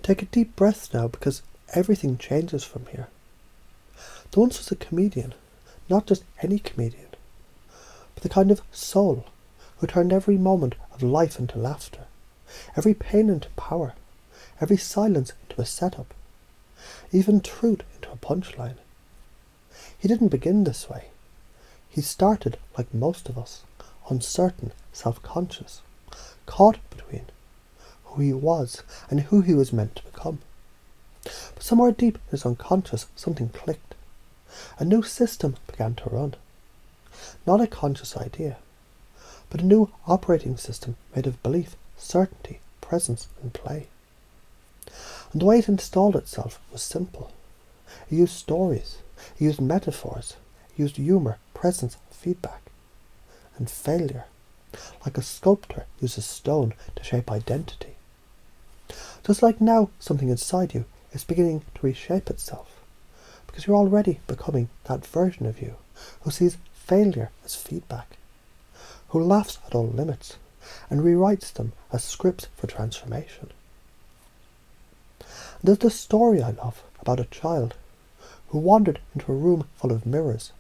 Take a deep breath now, because everything changes from here. The once was a comedian, not just any comedian, but the kind of soul who turned every moment of life into laughter, every pain into power, every silence into a setup, even truth into a punchline. He didn't begin this way. He started like most of us, uncertain, self-conscious, caught between who he was and who he was meant to become. But somewhere deep in his unconscious, something clicked. A new system began to run. Not a conscious idea, but a new operating system made of belief, certainty, presence, and play. And the way it installed itself was simple. It used stories, it used metaphors, it used humour, presence, feedback, and failure, like a sculptor uses stone to shape identity. Just like now, something inside you is beginning to reshape itself, because you're already becoming that version of you who sees failure as feedback, who laughs at all limits and rewrites them as scripts for transformation. And there's this story I love about a child who wandered into a room full of mirrors.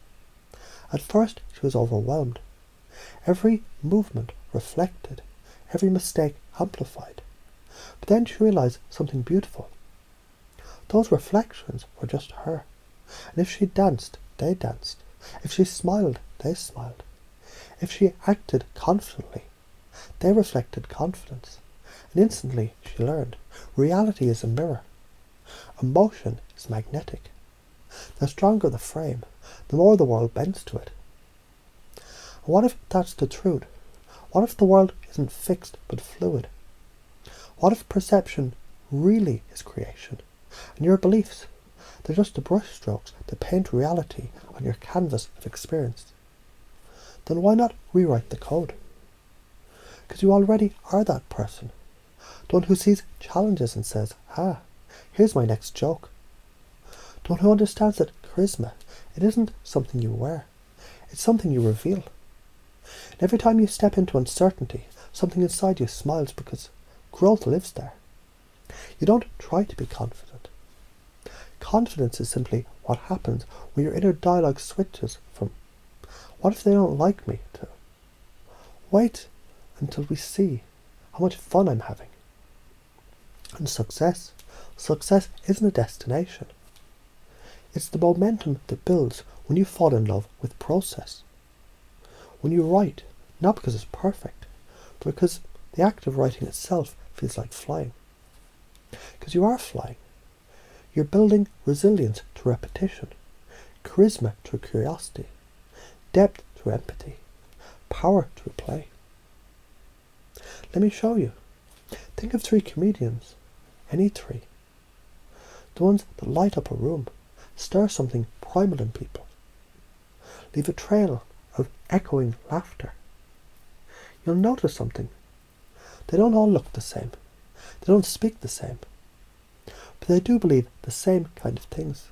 At first she was overwhelmed. Every movement reflected, every mistake amplified. But then she realised something beautiful. Those reflections were just her. And if she danced, they danced. If she smiled, they smiled. If she acted confidently, they reflected confidence. And instantly she learned, reality is a mirror. Emotion is magnetic. The stronger the frame, the more the world bends to it. And what if that's the truth? What if the world isn't fixed but fluid? What if perception really is creation? And your beliefs, they're just the brushstrokes that paint reality on your canvas of experience? Then why not rewrite the code? Because you already are that person. The one who sees challenges and says, here's my next joke. The one who understands that charisma, it isn't something you wear. It's something you reveal. And every time you step into uncertainty, something inside you smiles because growth lives there. You don't try to be confident. Confidence is simply what happens when your inner dialogue switches from, what if they don't like me, to, wait until we see how much fun I'm having. And success isn't a destination. It's the momentum that builds when you fall in love with process. When you write, not because it's perfect, but because the act of writing itself feels like flying. Because you are flying. You're building resilience to repetition, charisma through curiosity, depth through empathy, power through play. Let me show you. Think of 3 comedians, any 3. The ones that light up a room, stir something primal in people, leave a trail of echoing laughter. You'll notice something. They don't all look the same. They don't speak the same. But they do believe the same kind of things.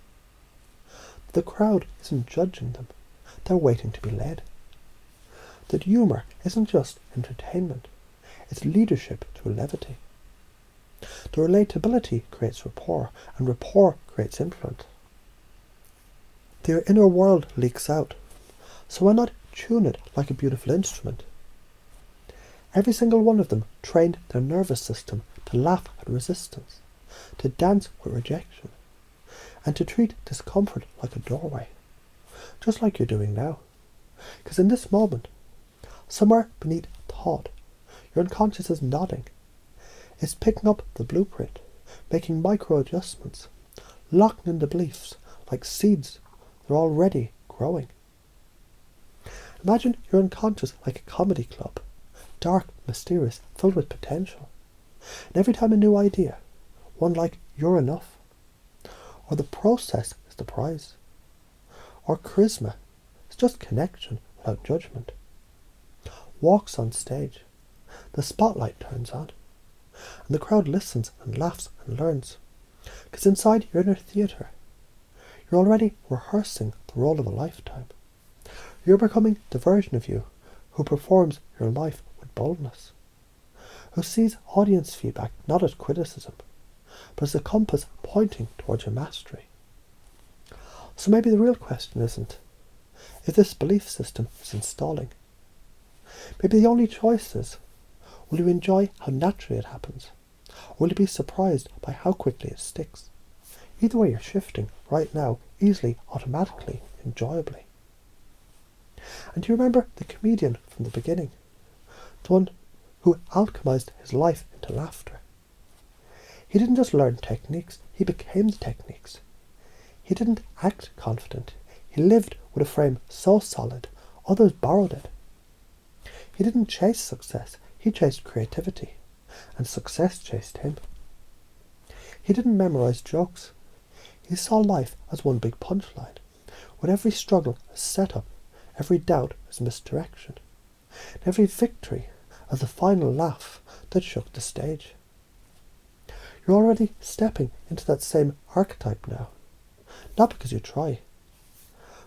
The crowd isn't judging them. They're waiting to be led. That humour isn't just entertainment. It's leadership through levity. The relatability creates rapport, and rapport creates influence. Their inner world leaks out. So why not tune it like a beautiful instrument? Every single one of them trained their nervous system to laugh at resistance, to dance with rejection, and to treat discomfort like a doorway, just like you're doing now. Because in this moment, somewhere beneath thought, your unconscious is nodding. It's picking up the blueprint, making micro adjustments, locking in the beliefs like seeds. They're already growing. Imagine your unconscious like a comedy club, dark, mysterious, filled with potential. And every time a new idea, one like you're enough, or the process is the prize, or charisma is just connection without judgment, walks on stage, the spotlight turns on, and the crowd listens and laughs and learns. Because inside your inner theatre, you're already rehearsing the role of a lifetime. You're becoming the version of you who performs your life with boldness, who sees audience feedback not as criticism, but as a compass pointing towards your mastery. So maybe the real question isn't if this belief system is installing. Maybe the only choice is, will you enjoy how naturally it happens? Or will you be surprised by how quickly it sticks? Either way, you're shifting right now, easily, automatically, enjoyably. And do you remember the comedian from the beginning? The one who alchemized his life into laughter. He didn't just learn techniques, he became the techniques. He didn't act confident. He lived with a frame so solid, others borrowed it. He didn't chase success, he chased creativity, and success chased him. He didn't memorize jokes. He saw life as one big punchline, with every struggle as setup, every doubt as misdirection, and every victory as the final laugh that shook the stage. You're already stepping into that same archetype now, not because you try,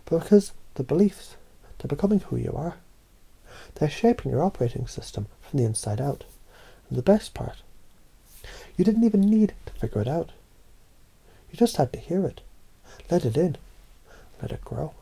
but because the beliefs, they're becoming who you are. They're shaping your operating system from the inside out. And the best part, you didn't even need to figure it out. You just had to hear it, let it in, let it grow.